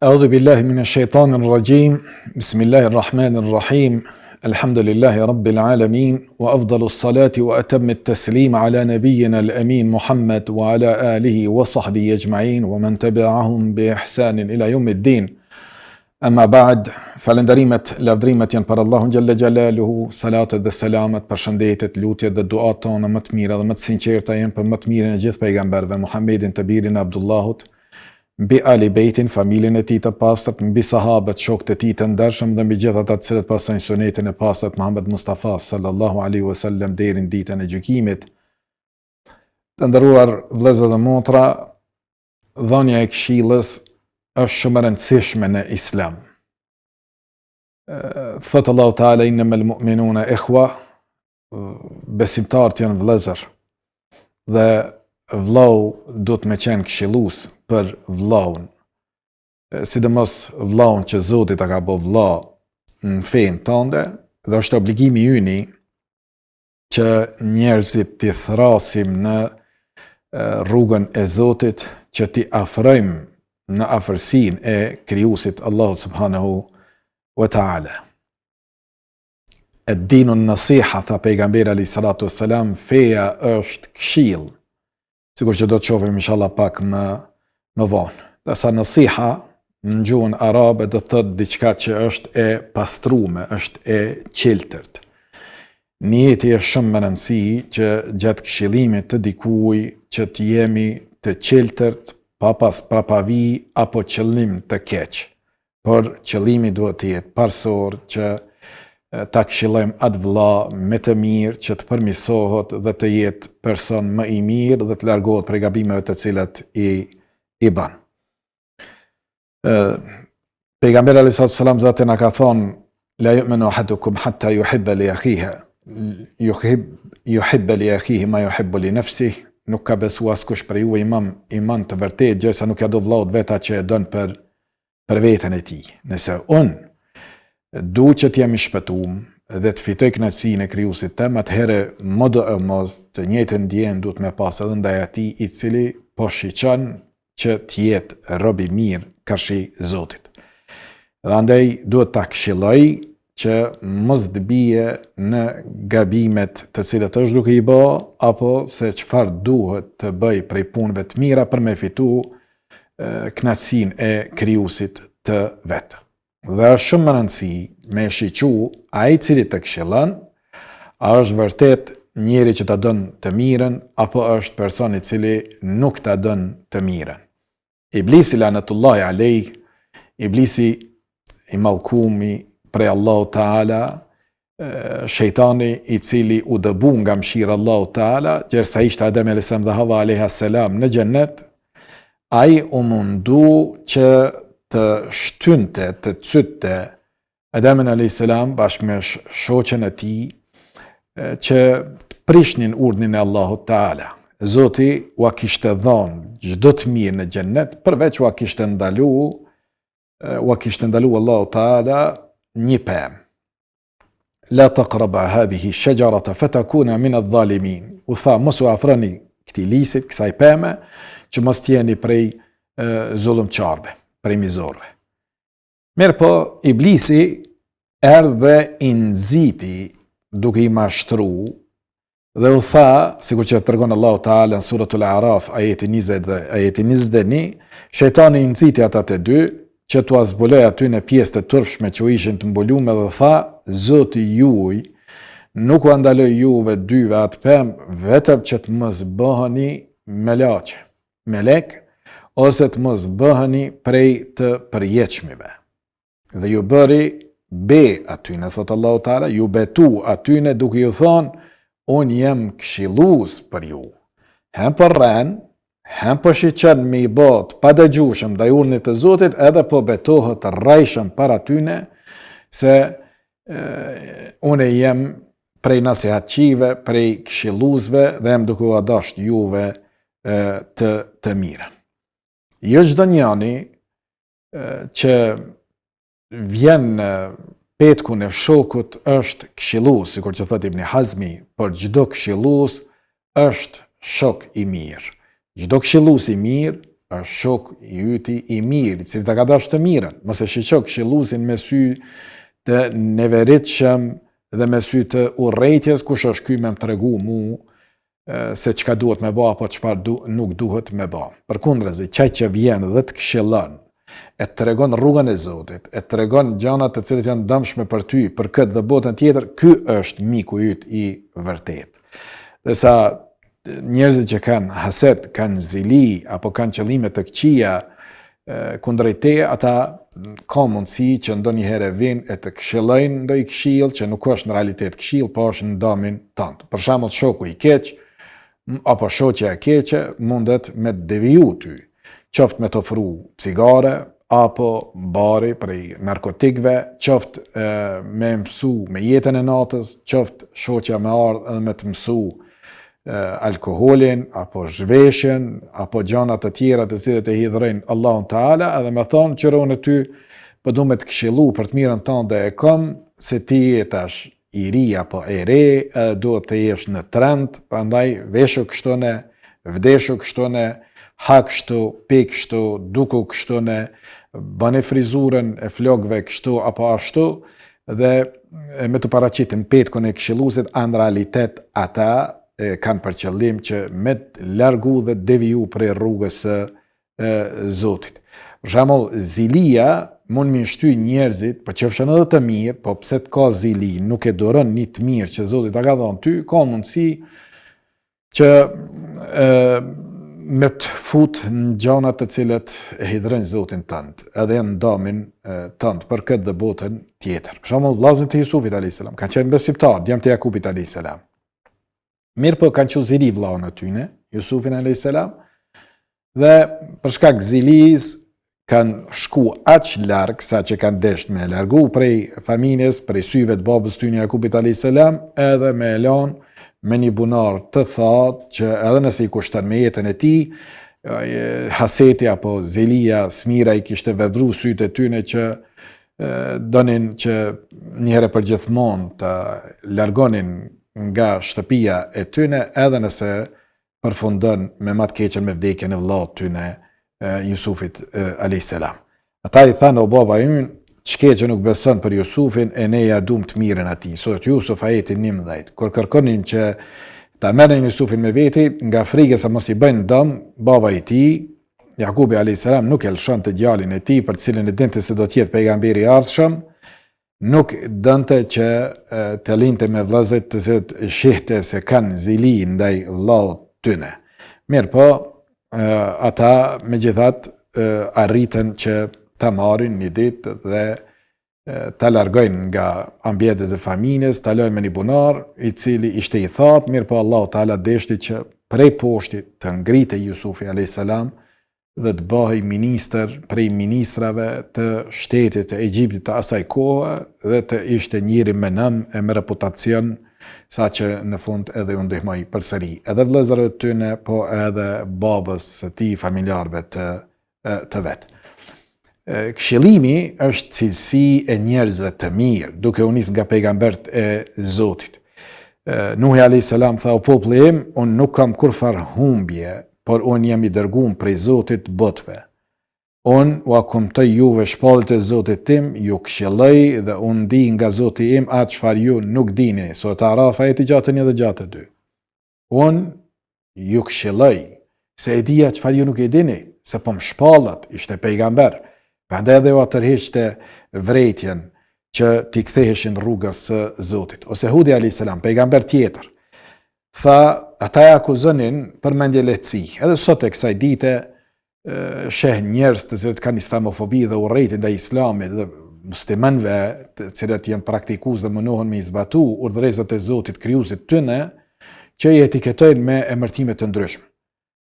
أعوذ بالله من الشيطان الرجيم بسم الله الرحمن الرحيم الحمد لله رب العالمين وأفضل الصلاة وأتم التسليم على نبينا الأمين محمد وعلى آله وصحبه أجمعين ومن تبعهم بإحسان إلى يوم الدين أما بعد falenderimet, lavdrimet janë për Allahun xhalla xjalaluhu, salatet dhe selamet, përshëndetjet, lutjet dhe duat tona më të mira dhe më të sinqerta janë për më të mirën e gjithë pejgamberëve, Muhammedin të birin e Abdullahut, mbi Ali Bejtin, familjen e tij të pastërt, mbi sahabët, shokët e tij të ndershëm dhe mbi gjithë ata të cilët pasojnë sunetin e pastërt Muhammed Mustafa sallallahu alaihi wasallam deri në ditën e gjykimit. Të nderuar vëllezër dhe motra, dhënia e këshillës është shumë e rëndësishme në Islam. Thot Allahu Teala innamal mu'minuna ikhwa, besimtarët janë vëllezër dhe vllau duhet me qenë këshillues për vllaun, sidomos vllaun që Zoti ta ka bë vëlla në fenë tënde, dhe është obligimi yni që njerëzit t'i thrasim në rrugën e Zotit, që t'i afrojmë në afërsinë e krijuesit Allahu subhanahu wa ta'ala. Ad-dinu an-nasiha, tha pejgamberi alayhi salatu wassalam, feja është këshill. Sigur që do të shohim inshallah pak më vonë. Dërsa nasiha në gjuhën arabe do të thotë diçka që është e pastrume, është e qeltërt. Niyeti është shumë më rëndësi që gjatë këshillimit të dikujt që të jemi të qeltërt, pa pas prapavi apo qëllim të keq. Por qëllimi duhet të jetë parsor që ta këshillojmë atë vëlla me të mirë, që të përmirësohet dhe të jetë person më i mirë dhe të largohet prej gabimeve të cilat i bën. Pejgamberi alayhi salatu wasalam zati na ka thonë la yu'minu ahadukum hatta yuhibba li akhihi li akhihi ma yuhibbu li nafsihi. Nuk ka besu askush për ju iman të vërtet, gjërsa nuk ja do vllaut veta që e don për veten e tij. Nëse unë du që t'jam i shpëtuar dhe të fitoj kënaqësinë e krijuesit tim, atëherë mos të njëjtën ndjenjë duhet me pas edhe ndaj atij i cili po shiqon që të jetë rob i mirë karshi Zotit. Dhe andaj duhet ta këshilloj që mos të bie në gabimet të cilat është duke i bë, apo se çfarë duhet të bëj prej punëve të mira për me fitu kënaqësinë e krijuesit të vet. Dhe është shumë më rëndësi me shiqu ai i cili të këshillon, a është vërtet njeri që ta don të mirën, apo është person i cili nuk ta don të mirën. Iblisi lanetullahi alejh, Iblisi i mallkumi prej Allahu Teala, shejtani i cili u dëbu nga mshira Allahu Teala, gjersa ishte Adem alayhis salam dhe Hawa alayhis salam në xhennet, ai u mundu që të shtynte, të cytte Adem alayhis salam bashkë me shoqen e tij, që të prishnin urdhnin e Allahut Teala. Zoti ua kishte dhënë çdo të mirë në xhennet, përveç ua kishte ndalu Allahu Teala një pemë. La taqraba hadhihi shajarata fatakuna min adh-dhalimin. U tha mos u afroni këtij lisit, kësaj peme, që mos t'jeni prej zullumçarve, prej mizorve. Mirëpo Iblisi erdhi dhe i nxiti duke i mashtru dhe u tha, sikur që tregon Allahu Teala në suratul A'raf ajeti 20 dhe ajeti 21, shejtani i nxiti ata të dy që t'u zbuloj aty në pjesë të turpshme që u ishin të mbulume dhe tha, Zoti juaj nuk u ndaloj juve dyve atë pemë vetëm që të mos bëheni melek, ose të mos bëheni prej të përjetshmive. Dhe ju bëri be atyne, thot Allahu Teala, ju betu atyne duke ju thonë, unë jam këshillues për ju. Hem për rren, hem po shiqen me i bot pa dëgjueshëm ndaj urdhnit të Zotit, edhe po betohet rrajshëm para tyne se unë jem prej nasihatçive, prej këshilluesve dhe jam duke u dasht juve të mirën. Jo çdo njeri që vjen në petkun e shokut është këshillues, sikur që thot Ibn Hazmi, por çdo këshillues është shok i mirë. Çdo këshillues i mirë është shok i yti i mirë, i cili ta ka dashur të mirën. Mos e shiqo këshilluesin me sy të neveritshëm dhe me sy të urrëties, kush është ky me më tregu mu se çka duhet me bë apo çfarë nuk duhet me bë. Përkundrazi, çaj që vjen dhe të këshillon, e të tregon rrugën e Zotit, e të tregon gjanat të cilat janë dëmshme për ty, për këtë dhe botën tjetër, ky është miku yt i vërtet. Dhe sa njerëzit që kanë haset, kanë zili, apo kanë qëllime të këqija kundrejt teje, ata ka mundësi që ndonjëherë vinë e të këshillojnë ndonjë këshill që nuk është në realitet këshill, po është në damin tënd. Për shembull, shoku i keq apo shoqja e keqe mundet me të deviju ty, qoftë me të ofru cigare, apo bari prej narkotikëve, qoftë me mësu me jetën e natës, qoftë shoqja me ardhë edhe me të mësu alkoholin, apo zhveshjen, apo gjanat të tjera të cilat e hidhrojnë Allahun Teala, edhe me thonë që unë ty po du me të këshillu për të mirën tënde e kam, se ti je tash i ri apo e re, edhe duhet të jesh në trend, prandaj veshu kështone, vdeshu kështone, ha kështu, pe kështu, duku kështone, bane frizurën e flokëve kështu apo ashtu, dhe me të paraqitin petkun e këshilluesit, në realitet ata kanë për qëllim që me të largu dhe deviju prej rrugës së Zotit. Për shembull, zilia mund mi shty njerëzit, po qofshin edhe të mirë, po pse të ka zili, nuk e doron një të mirë që Zoti ta ka dhënë ty, ka mundësi që me të fut në gjana të cilat e hidhrojnë Zotin tënd, edhe në damin tënd për këtë dhe botën tjetër. Për shembull, vllazët e Jusufit alayhis salam kanë qenë besimtar, djemt e Jakubit alayhis salam. Mirë po kanë qenë zili vllaun e tyre, Jusufin alayhis salam, dhe për shkak zilis kanë shku aq larg sa që kanë desht me largu prej familjes, prej syve të babës tyre Jakubit alayhis salam, edhe me elon me një bunar të thatë që edhe nëse i kushton me jetën e tij, haseti apo zelia, smira i kishte vepru sytë e tyre që donin që njëherë për gjithmonë të largonin nga shtëpia e tyre, edhe nëse përfundon me më të keqen me vdekjen e vllaut tyre Jusufit alayhis salam. Ata i thanë, o baba ynë, çka që nuk beson për Jusufin, e ne ja dum të mirën atij. Sot Jusuf ajeti 19. Kur kërkonin që ta merrin Jusufin me veti, nga frika se mos i bëjnë dëm, baba i tij, Jakubi alayhis salam, nuk e lëshonte djalin e tij, për të cilën e dinte se do të jetë pejgamberi i ardhshëm, nuk dënte që të linte me vëllezërit të cilët shihte se kanë zili ndaj vllaut tyre. Mirë po, ata megjithatë arritën që ta marrin një ditë dhe ta largojnë nga ambientet e familjes, ta lojnë me një bunar, i cili ishte i thatë, mirë po Allahu Teala deshti që prej poshtit të ngritej Jusufi alayhis salam dhe të bëhej ministër prej ministrave të shtetit të Egjiptit të asaj kohe, dhe të ishte njëri me nëm e me reputacion, sa që në fund edhe u ndihmoi përsëri edhe vëllezërve të tyre, po edhe babës së tij, familjarëve të vet. Këshillimi është cilësi e njerëzve të mirë, duke u nis nga pejgambert e Zotit. Nuhi alayhis salam tha, o populli im, unë nuk kam kurfar humbje, por unë jam i dërguar prej Zotit botëve. Unë u akumtoj juve shpallët e Zotit tim, ju këshilloj dhe unë di nga Zoti im atë çfarë ju nuk dini. Sot Araf ajeti gjatë 1 dhe gjatë 2. Unë ju këshilloj se e dija çfarë ju nuk e dini, se po më shpallat, ishte pejgamber. Prandaj edhe u tërhiqte vërejtjen që t'i ktheheshin rrugës së Zotit. Ose Hudi alayhis salam, pejgamber tjetër, tha, ata e akuzonin për mendje lehtësi. Edhe sot e kësaj dite sheh njerëz të cilët kanë islamofobi dhe urrëti ndaj islamit dhe muslimanëve të cilët janë praktikues dhe munohen me i zbatu urdhëresat e Zotit krijuesit tyre, që i etiketojnë me emërtime të ndryshme.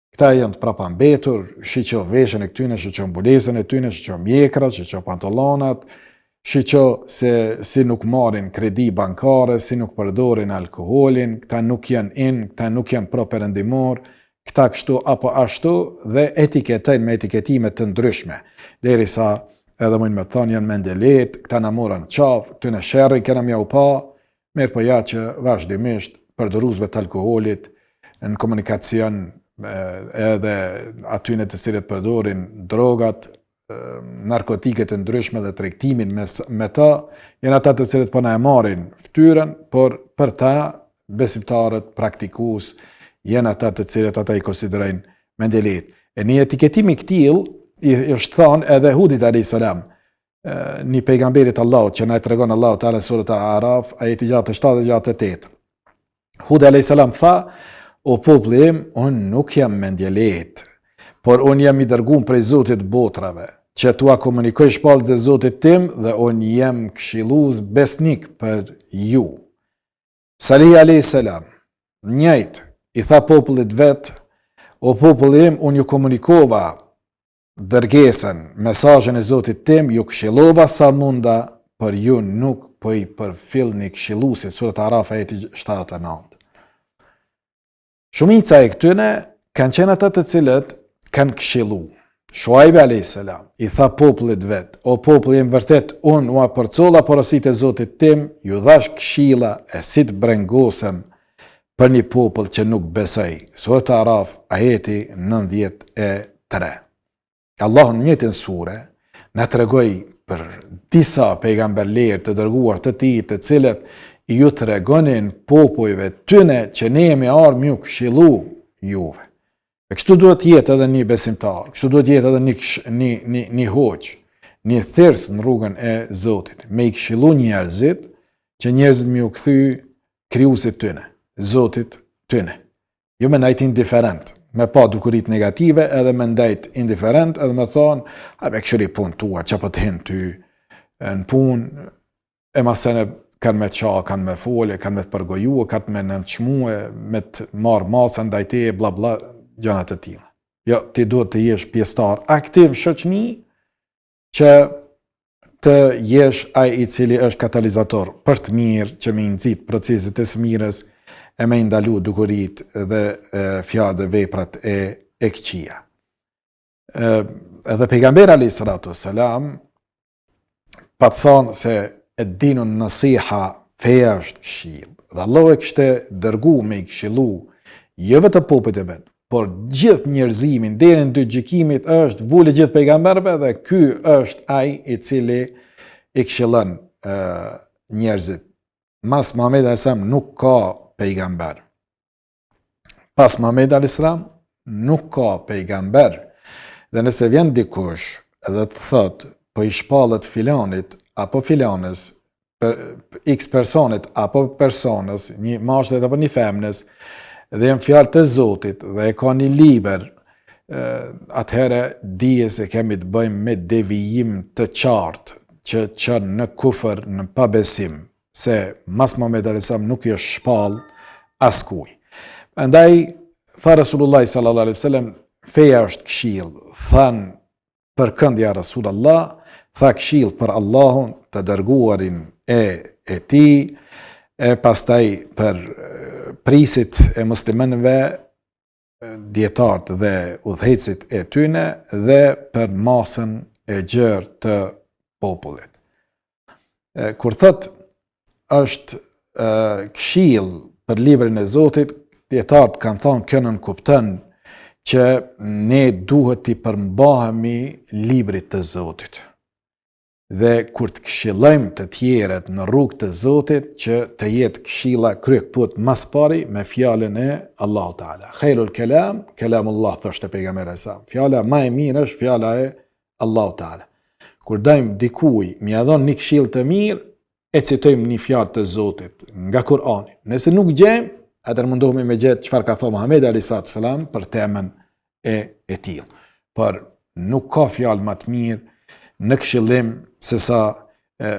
Këta janë të prapambetur, shiqo veshën e këtyne, shiqo mbulesën e tyne, shiqo mjekrat, shiqo pantallonat, shiqo se si nuk marrin kredi bankare, si nuk përdorin alkoholin, këta nuk janë këta nuk janë properëndimor, këta kështu apo ashtu, dhe etiketojnë me etiketime të ndryshme. Derisa edhe mund me thonë janë mendelet, këta na morën qaf, këtyne sherrin kena mja u pa, mirë po ja që vazhdimisht përdoruesve të alkoholit në komunikacion edhe atyne të cilët përdorin drogat, narkotiket e ndryshme dhe tregtimin me ta, janë ata të cilët po na e marrin fytyrën, por për ta besimtarët praktikues janë ata të cilët ata i konsiderojnë mendelet. E një etiketimi këtil i është thënë edhe Hudit a.s. Një pejgamberit Allahut që na e tregon Allahu Teala surat Al-Araf ajeti 67-68. Hud a.s. tha: o populli im, unë nuk jam mendjelet, por unë jam i dërguar prej Zotit botrave, që tua komunikoj shpallët e Zotit tim dhe unë jam këshillues besnik për ju. Salih a.s. njëjtë i tha popullit vet: o populli im, unë ju komunikova dërgesën, mesazhin e Zotit tim, ju këshillova sa munda, për ju nuk po i përfillni këshilluesit. Surat Araf ajeti 79. Shumica e këtyne kanë qenë ata të cilët kanë këshillu. Shuaib a.s. i tha popullit vet: o populli im, vërtet unë u apërcolla porositë e Zotit tim, ju dhash këshilla e si të brengosem për një popull që nuk besoj. Surat Araf ajeti 93. Allah në njëjtën sure na tregoi për disa pejgamberlerë të dërguar të tij, të cilët ju tregonin popujve tyne që ne jemi ardhur ju këshillu juve. E kështu duhet jetë edhe një besimtar, kështu duhet jetë edhe një hoq, një thers në rrugën e Zotit, me i këshillu njerëzit, që njerëzit me u kthy krijuesit tyne, Zotit tyne. Jo me ndajt indiferent, me pa dukurit negative, edhe me ndajt indiferent, edhe me thonë: a be këshiri pun tua, që po të hin ty në pun, e masene kanë me qa, kanë me folje, kanë me të përgoju, kanë me nënçmue, me të marë masë ndajteje, bla bla, gjanat e tilla. Jo, ti duhet të jesh pjesëtar aktiv shoqni, që të jesh ai i cili është katalizator për të mirë, që me nxit proceset e smirës, e me ndalu dukurit dhe fjalët dhe veprat e këqija. Edhe pejgamberi alayhis salatu wassalam pa thonë se e dinun nasiha, feja është këshill. Dhe Allah e kishte dërgu me i këshillu, jo vetëm popujt e vet, por gjithë njerëzimin, deri në ditë gjykimit është vule gjithë pejgamberëve, dhe ky është ai i cili i këshillon njerëzit. Mas Muhamedi alayhis salam nuk ka pejgamber. Pas Muhamedi alayhis salam nuk ka pejgamber. Dhe nëse vjen dikush edhe të thotë po i shpallet filanit apo filanës, x personit apo personës, një mashkullit apo një femnës, dhe janë fjalë të Zotit dhe e ka një libër, atëherë dije se kemi të bëjmë me devijim të qartë që çon në kufër, në pabesim, se mas Muhamedi alayhis salam nuk i është shpall askuj. Prandaj tha Resulullah sallallahu alaihi wasallam, feja është këshill. Than për kënd ja Rasulullah, tha këshill për Allahun, të dërguarin e tij, e pastaj për prisit e muslimanëve, dietarët dhe udhëhecit e tyne, dhe për masën e gjerë të popullit. Kur thot është këshill për librin e Zotit, dietarët kanë thonë kjo nënkupton që ne duhet t'i përmbahemi librit të Zotit. Dhe kur të këshillojmë të tjerët në rrugë të Zotit, që të jetë këshilla kryekput mas pari me fjalën e Allahu Teala. Khairul kalam, kalamullah, thoshte pejgamberi sa. Fjala më e mirë është fjala e Allahu Teala. Kur dajmë dikuj mi ia dhon një këshill të mirë, e citojmë një fjalë të Zotit nga Kur'ani. Nëse nuk gjejmë, atëherë mundohemi me gjetë çfarë ka thënë Muhamedi alayhis salam për temën e tillë. Por nuk ka fjalë më të mirë në këshillim se sa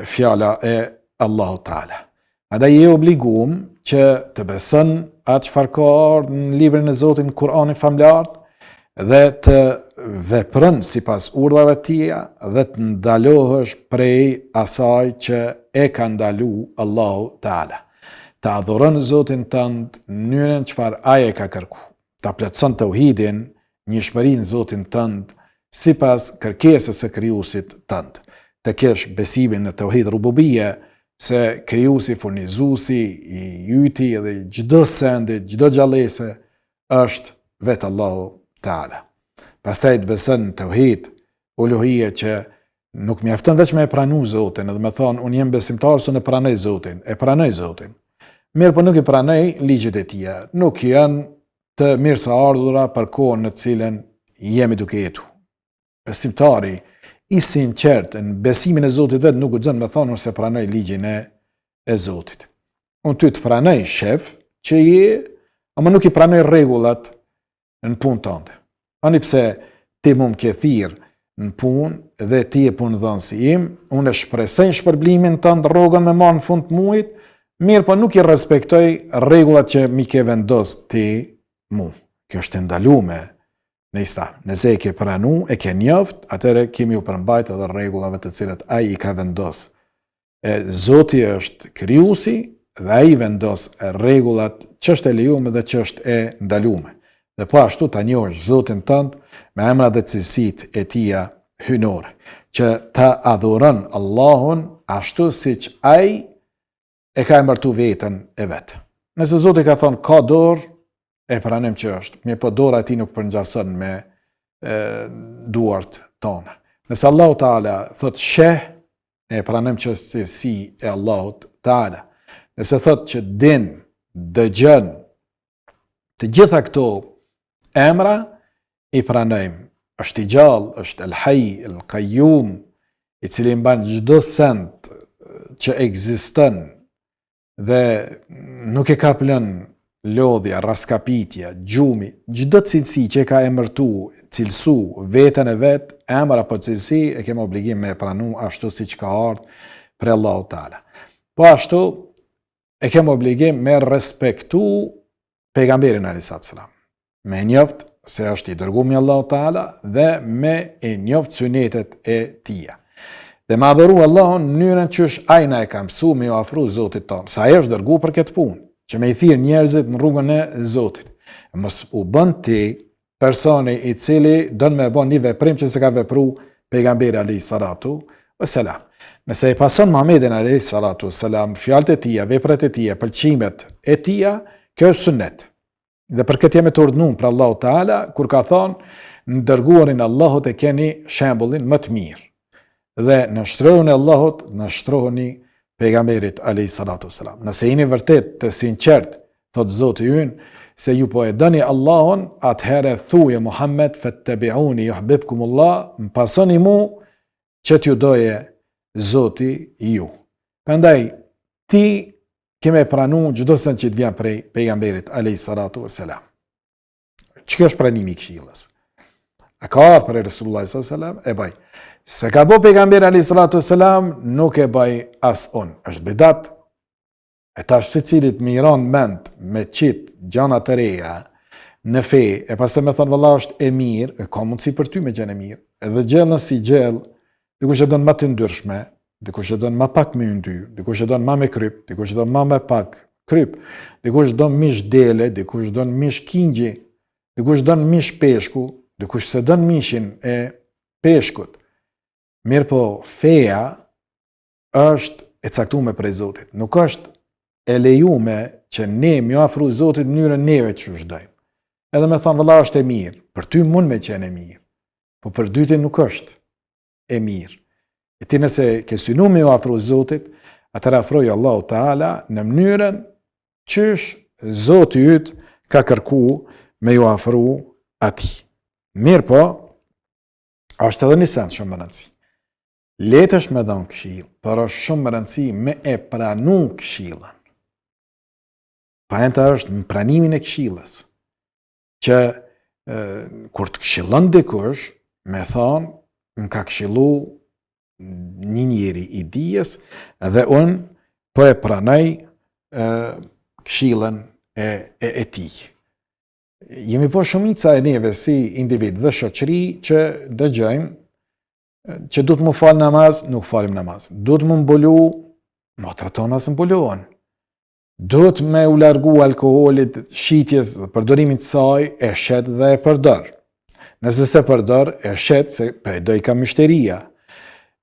fjala e Allahu Teala. Andaj je obliguar që të beson atë çfarë ka në librin e Zotit, në Kur'anin famlar, dhe të vepron sipas urdhave të tija, dhe të ndalohesh prej asaj që e ka ndalu Allahu Teala. Ta adhuron Zotin tënd në mënyrën çfarë ai e ka kërkuar. Ta plotson tauhidin, njëshmërinë Zotin tënd sipas kërkesës së krijuesit tënd. Të kesh besimin në tauhid rububie, se krijuesi, furnizuesi i yti dhe çdo sendi, çdo gjallëse është vetë Allahu Teala. Pastaj të beson në tauhid, uluhia, që nuk mjafton veç me e pranu Zotin, edhe me thonë, unë jem besimtar, së në pranoj Zotin, e pranoj Zotin. Mirë, po nuk i pranoj ligjet e tia, nuk janë të mirë sa ardhura për kohën në cilën jemi duke jetu. Besimtari i sinqert në besimin e Zotit vetë nuk guxon me thonë unë se pranoj ligjin e Zotit. Unë ty të pranoj shef që je, ama nuk i pranoj rregullat në punë tënde. Ani pse ti mu më ke thirr në punë dhe ti e punë dhënë si im, unë e shpresoj shpërblimin tënd rrogën me marrë në fund të muajit, mirë po nuk i respektoj rregullat që mi ke vendos ti mu. Kjo është ndaluar në Islam. Nëse e ke pranu, e ke njoft, atëre kemi u përmbajt edhe rregullave të cilat ai i ka vendos. Zoti është krijuesi dhe ai vendos rregullat ç'është e lejuar dhe ç'është e ndaluar. Dhe po ashtu ta njohësh Zotin tënd me emrat dhe cilësitë e tija hynore, që ta adhuron Allahun ashtu siç ai e ka emërtu veten e vet. Nëse Zoti ka thonë ka dorë, e pranim që është, mirë po dora e tij nuk përngjason me duart tona. Nëse Allahu Teala thot sheh, e pranim që është cilësi e Allahut Teala. Nëse thot që din, dëgjon, të gjitha këto emra i pranojmë. Është i gjallë, është el Hayy, el Qayyum, i cili mban çdo send që ekziston dhe nuk e ka lënë lodhja, raskapitja, gjumi, çdo cilësi që ka emërtu, cilësu veten e vet, emër apo cilësi, e kemi obligim me pranu ashtu siç ka ardhur për Allahu Teala. Po ashtu e kemi obligim me respektu pejgamberin alayhis salam. Me njoft se është i dërguar i Allahu Teala dhe me e njoft sunetet e tija. Dhe me adhuru Allahun në mënyrën që është ai na e ka mësuar me u afru Zotit tonë. Sa ai është dërguar për këtë punë, që me i thirr njerëzit në rrugën e Zotit. Mos u bën ti personi i cili don me bën një veprim që s'ka vepruar pejgamberi alayhis salatu wassalam. Nëse e pason Muhamedit alayhis salatu wassalam, fjalët e tija, veprat e tija, pëlqimet e tija, kjo është sunnet. Dhe për këtë jemi të urdhnuar për Allahu Teala, kur ka thonë, në dërguarin Allahut e keni shembullin më të mirë. Dhe në shtrohun e Allahut, në shtrohuni pejgamberit alayhis salatu wassalam. Nëse jeni vërtet të sinqert, thot Zoti ynë, se ju po e doni Allahun, atëherë thuje Muhammed fattabi'uni yuhibbukumullah, më pasoni mu që t'ju doje Zoti ju. Prandaj ti keme pranu çdo sen që të vjen prej pejgamberit alayhis salatu wassalam. Çka është pranimi i këshillës? A ka ardhur për Resulullah sallallahu alaihi wasallam? E baj. Se ka bo pejgamberi alayhis salatu wassalam, nuk e baj as unë. Është bidat. E tash secilit më i ran mend me qit gjana të reja në fe, e pastaj më thon valla është e mirë, ka mundësi për ty me gjën e mirë. Edhe gjellën si gjell, dikush e don më të ndryshme, dikush e don më pak me yndy, dikush e don më me kryp, dikush e don më me pak kryp, dikush don mish dele, dikush don mish kingji, dikush don mish peshku, dikush se don mishin e peshkut. Mirë po, feja është e caktuar prej Zotit. Nuk është e lejume që ne më afru Zotit në mënyrën neve që shdojmë. Edhe me thonë, vëlla është e mirë, për ty mund me qenë e mirë, po për dytin nuk është e mirë. E ti nëse ke synu me ju afru Zotit, atër afroj Allahu Teala në mënyrën qysh Zoti yt ka kërku me ju afru ati. Mirë po, është edhe një send shumë më rëndësi. Letë është me dhënë këshill, por është shumë më rëndësi me e pranu këshillën. Paenta është në pranimin e këshillës, që kur të këshillon dikush, me thonë, më ka këshillu një njeri i dijes dhe unë po e pranaj këshillën e tij. Jemi po shumica e neve si individ dhe shoqëri që dëgjojmë që du të mu falë namaz, nuk falim namaz. Du të mu mbulu, motrat tona së mbulohen. Du të me u largu alkoholit, shitjes dhe përdorimin të saj, e shet dhe e përdor. Nëse se përdor, e shet se pëjdoj ka mishteria.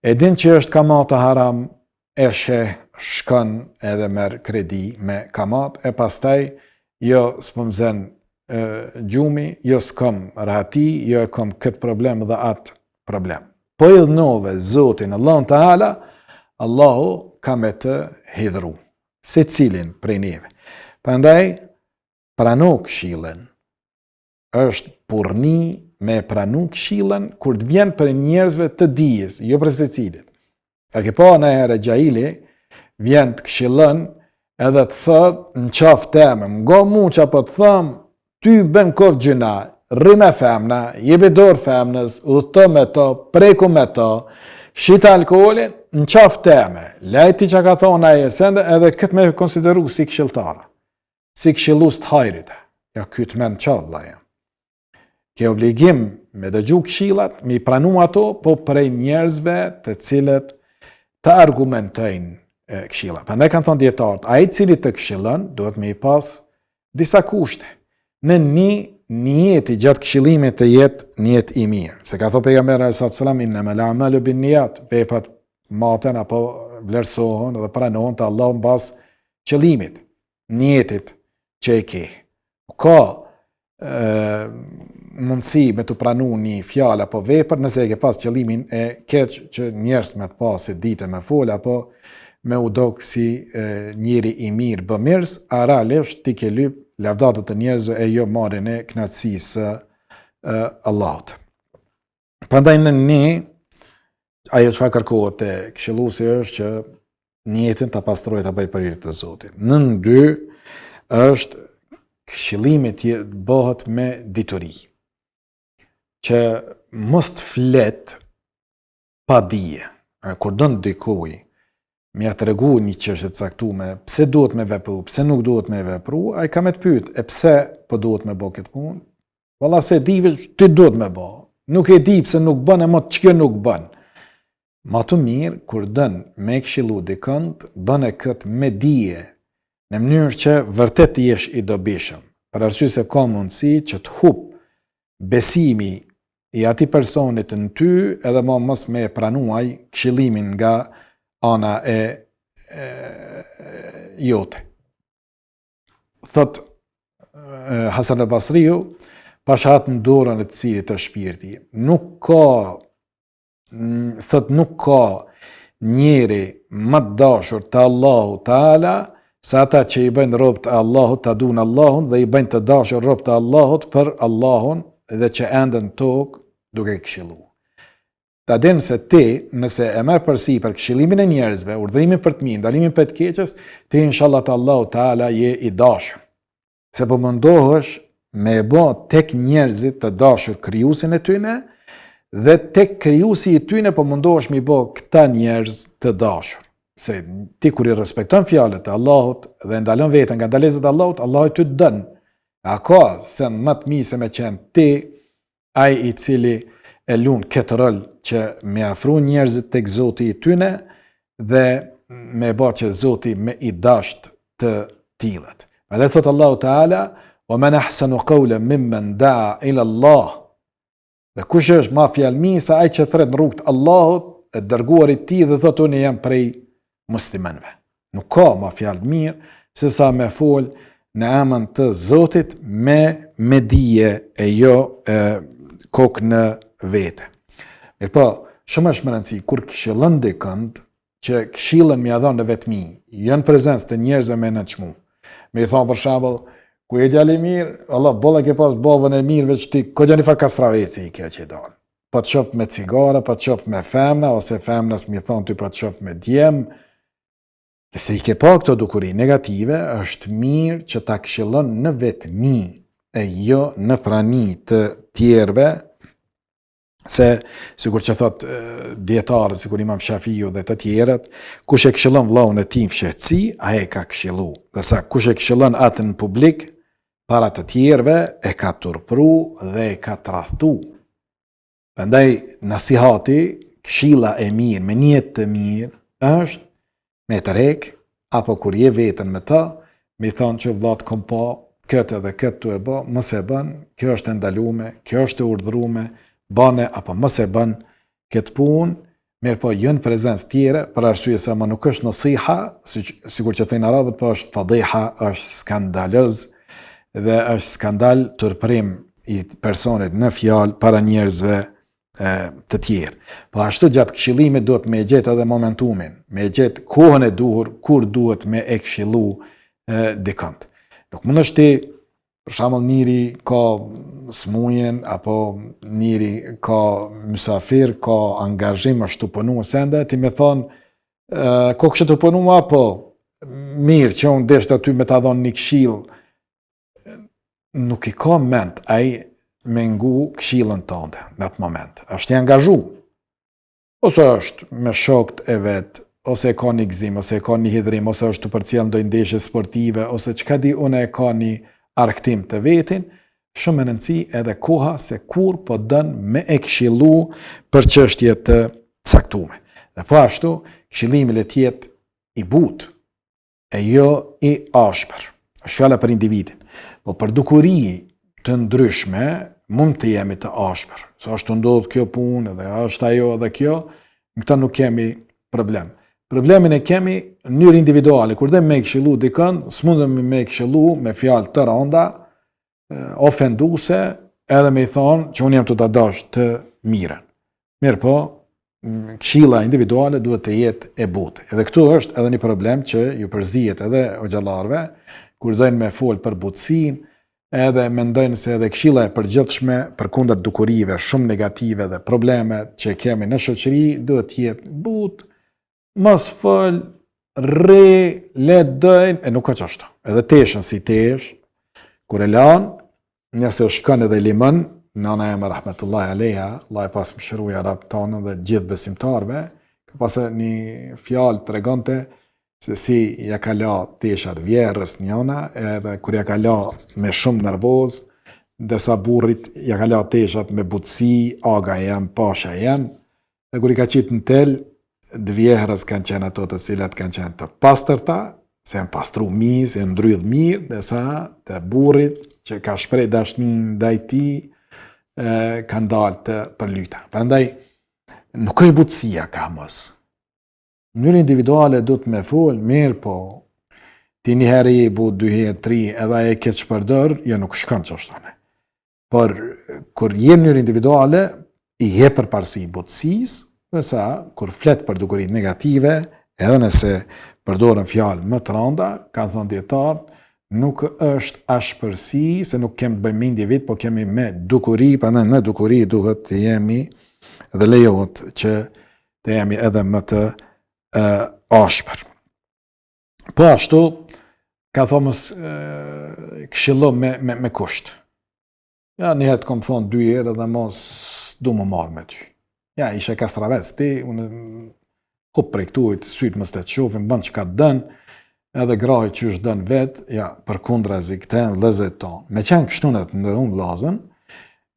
E din që është kamat e haram, e shkon edhe merr kredi me kamat, e pastaj jo s'pëmzen gjumi, jo s'kam rahati, jo e kam këtë problem dhe atë problem. Po i dhnove Zotin Allahun Teala, Allahu ka me të hidhru, se cilin prej neve. Prandaj, prano këshillën, është purni me pranu këshillën kur të vjen për njerëzve të dijes, jo për se cilit. A ke pa në herë gjahili, vjen të këshillën edhe të thot në qafë teme, m'go mu që apo të thëm, ty bën kofë gjëna, rri me femna, jebi dorë femnës, udhëto me to, preku me to, shita alkoholin, në qafë teme, lejti që ka thonë aje sende, edhe këtë me konsideru si këshilltara, si këshillus të hajrit, ja këtë me në qafë laje. Ke obligim me dëgju këshillat, me i pranu ato, po prej njerëzve të cilët të argumentojnë këshilla. Prandaj kanë thonë dietarët, ai i cili të këshillon duhet me i pas disa kushte. Në niyeti gjatë këshillimit të jetë niyet i mirë. Se ka thënë pejgamberi sallallahu alajhi wasallam innamal a'malu binniyat, veprat maten apo vlerësohen dhe pranohen te Allahu mbas qëllimit, niyetit që e ke. Ka mundësi me të pranu një fjalë apo vepër nëse e ke pas qëllimin e keq që njerëz me të pas e ditë me fol apo me u dok si njëri i mirë bëmirës, a realisht ti ke lyp lavdatët të njerëzve e jo marrjen e kënaqësisë Allahut. Prandaj në ajo çfarë kërkohet te këshilluesi është që niyetin ta pastrojë ta bëj për hir të Zotit. Në dy është këshillimi të bëhet me dituri, që mos të flet pa dije. Kur don dikuj me ja tregu një çështje të caktuar, pse duhet me vepru, pse nuk duhet me vepru, ai ka me të pyet, e pse po duhet me bë këtë punë? Valla se di ti duhet me bë. Nuk e di pse nuk bën, e mo ç'kjo nuk bën. Ma të mirë kur don me këshillu dikën, bën e këtë me dije, në mënyrë që vërtet të jesh i dobishëm, për arsye se ka mundësi që të hup besimi i atij personit në ty edhe më mos me pranuaj këshillimin nga ana e jote. Thot Hasan al-Basriu, pashat në dorën e të cilit të shpirti, nuk ka njeri më të dashur të Allahu Teala sa ata që i bëjnë robët e Allahut, të adhunë Allahun dhe i bëjnë të dashur robët e Allahut për Allahun dhe që enden tokë duke këshillu. Ta dinë se ti, nëse e merr përsipër këshillimin e njerëzve, urdhërimin për të mirë, ndalimin për të keqes, ti inshallah te Allahu Teala je i dashur. Se po mundohesh me e bë tek njerëzit të dashur krijuesin e tyne dhe tek krijuesi i tyne po mundohesh me i bë këta njerëz të dashur. Se ti kur i respekton fjalët e Allahut dhe ndalon veten nga ndalesat e Allahut, Allahu ty dën. A ka se më të mirë se me qenë ti ai i cili e lun këtë rol që me afru njerëzit tek Zoti i tyne dhe me bë që Zoti me i dasht të tillët. Edhe thot Allahu Teala, "Wa man ahsanu qawlan mimman da'a ila Allah." Dhe kush është më fjalëmi se ai që thret në rrugt Allahut, e dërguarit të tij dhe thot unë jam prej muslimanëve. Nuk ka më fjalë mirë se sa me fol në emën të Zotit me dije e jo kokë në vete. Mirë po, shumë është më rëndësi, kur këshillon dikën që këshillën me ia dhënë në vetmi, jo në prezencë të njerëzve me në çmu. Me i thonë për shembull, ku e djali mirë, Allah, bolla ke pas babën e mirë veç ti, ko gjani far kastraveci i ke që i dalë. Po të shoft me cigara, po të shoft me femna, ose femnas mi thonë ty po të shoft me djem. Se i ke pa këto dukuri negative, është mirë që ta këshillon në vetmi e jo në prani të tjerve, se sikur që thot dietarët, sikur Imam Shafiu dhe të tjerët, kush e këshillon vllahun e tij në fshehtësi, ai e ka këshillu. Dhe sa kush e këshillon atë në publik para të tjerëve, e ka turpru dhe e ka tradhtu. Prandaj nasihati, këshilla e mirë me niyet të mirë është me të rek, apo kur je vetën me ta, me thonë që vllat kom pa këtë dhe këtë tu e bë, mos e bën, kjo është e ndalume, kjo është e urdhërume, bane apo mos e bën këtë punë, mirë po jo në prezencë tjere, për arsye se më nuk është nasiha, sikur që thënë arabët, po është fadiha, është skandaloz, dhe është skandal tërprim i personit në fjalë para njerëzve të tjerë. Po ashtu gjatë këshillimit duhet me gjetë edhe momentumin, me gjetë kohën e duhur, kur duhet me e këshillu dikant. Nuk mund është ti, për shembull njëri ka smujen, apo njëri ka mysafir, ka angazhim është të punu sende, ti me thonë, ko kështë të punu, apo mirë që unë deshtë aty me ta dhonë një këshill, nuk i ka ment ai me ngu këshillën tënde në atë moment. Është i angazhu. Ose është me shokët e vet, ose ka një gëzim, ose ka një hidhrim, ose është të përcjell ndonjë ndeshje sportive, ose çka di unë e ka një arktim të vetin, shumë e rëndësi edhe koha se kur po dën me e këshillu për çështje të caktuara. Dhe po ashtu, këshillimi le të jetë i butë, e jo i ashpër. Është fjala për individin. Po për dukuri të ndryshme, mund të jemi të ashpër. Se është të ndodhë kjo punë, dhe është ajo dhe kjo, në këta nuk kemi problem. Problemin e kemi në mënyrë individuale. Kur dhe me këshillu dikën, s'mundem me këshillu me fjalë të rënda, ofenduse, edhe me i thonë që unë jam të dash të mirën. Mirë po, këshilla individuale duhet të jetë e butë. Edhe këtu është edhe një problem që ju përzihet edhe o xhallarëve, kur dojnë me folë për butësinë, edhe mendojnë se edhe këshilla e përgjithshme përkundër dukurive shumë negative dhe probleme që kemi në shoqëri duhet të jetë butë, mos fol, le dojnë, e nuk ka qashtu. Edhe teshën si tesh, kur e lanë, nëse shkon edhe limën, nana e më rahmetullahi aleha, Allah e pas më shëruja rabë tonë dhe gjithë besimtarve, ka pasë një fjalë të regonte, se si ja ka la teshat vjerës njona, edhe kur ja ka la me shumë nervoz, desa burrit ja ka la teshat me butësi, aga jem, pasha jem, dhe kur i ka qitë në tel, dvjehrës kanë qenë ato të cilat kanë qenë të pastërta, se janë pastru mirë, se janë ndrydh mirë, desa të burrit që ka shprej dashnin ndaj ti, kanë dalë të përlyta. Prandaj, nuk është butësia ka mos. Në mënyrë individuale do të me folë, mirë po, ti një herë i bu, 2 herë, 3, edhe e këtë shpërdër, jo nuk shkën që është tane. Por, kur je në mënyrë individuale, i je për parësi butësis, nësa, kur fletë për dukurit negative, edhe nëse përdorën fjalë më të rënda, kanë thënë dietarë, nuk është ashpërsi, se nuk kemë të bëjmë individ, po kemi me dukuri, prandaj në dukuri duhet të jemi, dhe lejohet që të jemi edhe më të ashpër. Po ashtu, ka thomës këshillo me kusht. Ja, njëherë të kom thonë 2 herë dhe mos du më marrë me ty. Ja, ishe kastravec ti, unë hup prej këtujt, sytë mës të të shofim, bënë që ka dënë, edhe grahi që është dënë vetë, ja, për kundra zi këten, lëzët tonë. Me qenë kështunet në unë vlazën,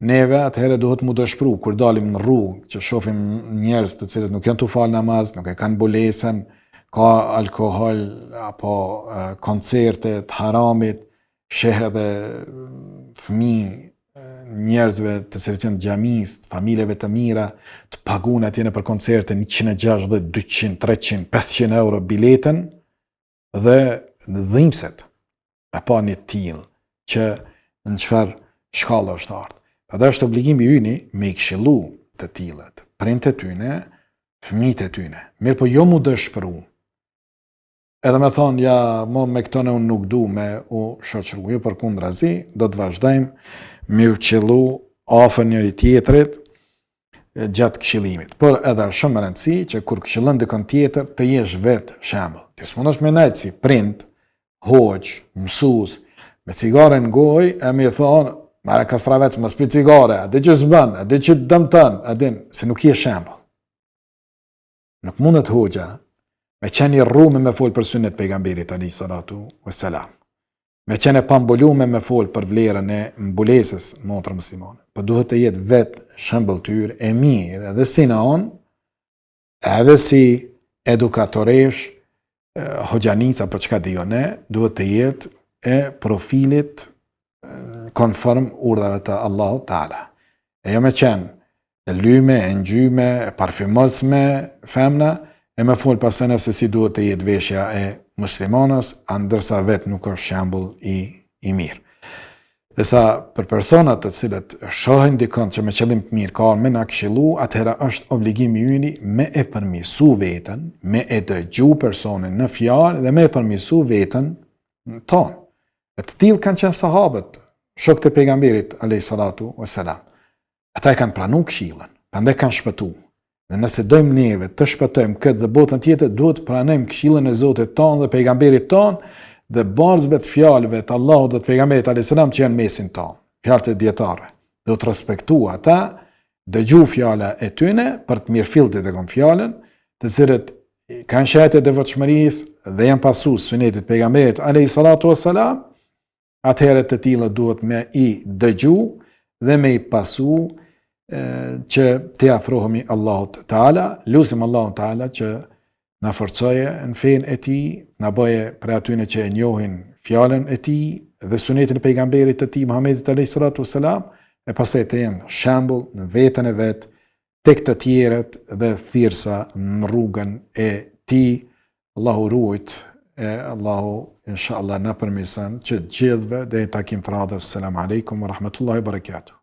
neve atëhere duhet mu dëshpru, kur dalim në rrugë, që shofim njerëz të cilët nuk janë të falë namaz, nuk e kanë bulesën, ka alkohol, apo koncerte të haramit, shehe dhe fëmijë, njerëzve të cilët janë xhamis, familjeve të mira, të pagunë atje në për koncerte 160, 200, 300, 500 euro biletën, dhe në dhimbset, e pa një tillë, që në çfarë shkallë është ardhur. Edhe është obligimi yni me i këshillu të tillët, prindët e tyne, fëmijët e tyne. Mirë po jo mu dëshpëru. Edhe me thonë, ja, mo me këtone unë nuk du me u shoqëru. Jo përkundrazi, do të vazhdojmë me u këshillu afër njëri tjetrit gjatë këshillimit. Por edhe shumë më rëndësi që kur këshillon dikon tjetër të jesh vetë shembull. Ti s'mundesh me nejtë si prind, hoq, mësues, me cigare në gojë e më thonë, mare kastravec, më s'pi cigare, a dhe që s'bën, a dhe që dëmëtën, a din, se nuk je shembull. Nuk mundet hoxha me qenë i rrume me folë për sunnet pejgamberit alayhi salatu wassalam. Me qenë e pambulume me folë për vlerën e mbulesës motrë muslimane. Po duhet të jetë vetë shembulltyr e mirë, edhe si në onë, edhe si edukatoresh, hoxhanica për çka dijo ne, duhet të jetë e profilit konform urdhave të Allahu Teala. E jo me qenë e lyme, e ngjyme, e parfymosme, femna, e me folë pasene se si duhet të jetë veshja e muslimanës, ndërsa vetë nuk është shembull i mirë. Desa për personat të cilët shohin dikon që me qëllim të mirë ka me na këshillu, atëherë është obligimi yni me e përmirësu veten, me e dëgju personin në fjalë dhe me e përmirësu veten tonë. E të tillë kanë qenë sahabët, shokët e pejgamberit alayhi salatu wassalam. Ata e kanë pranuar këshillën, prandaj kanë shpëtuar. Dhe nëse dojmë neve të shpëtojmë këtë dhe botën tjetër, duhet të pranojmë këshillën e Zotit tonë dhe pejgamberit tonë dhe barzëve të fjalëve të Allahut dhe të pejgamberit alayhis salam që janë mesin tonë, fjalët e dietarëve. Do të respektuar ata, dëgju fjala e tyre për të mirëfilltit e kon fjalën, të cilët kanë shahadë e devotshmërisë dhe janë pasues sunetit të pejgamberit alayhis salatu wassalam, atëherë të tillë duhet me i dëgju dhe me i pasu që të afrohemi Allahut Teala, lutim Allahun Teala që na forcoje në fenë e tij, na bëje për atyre që e njohin fjalën e tij dhe sunetin e pejgamberit të tij Muhamedit alayhis salatu wassalam, e pastaj të jenë shembull në veten e vet tek të tjerët dhe thirrsa në rrugën e tij. Allahu ruajt e Allahu inshallah na permeson që të gjithëve deri takim të radhës. Selam aleikum wa rahmatullahi wa barakatuh.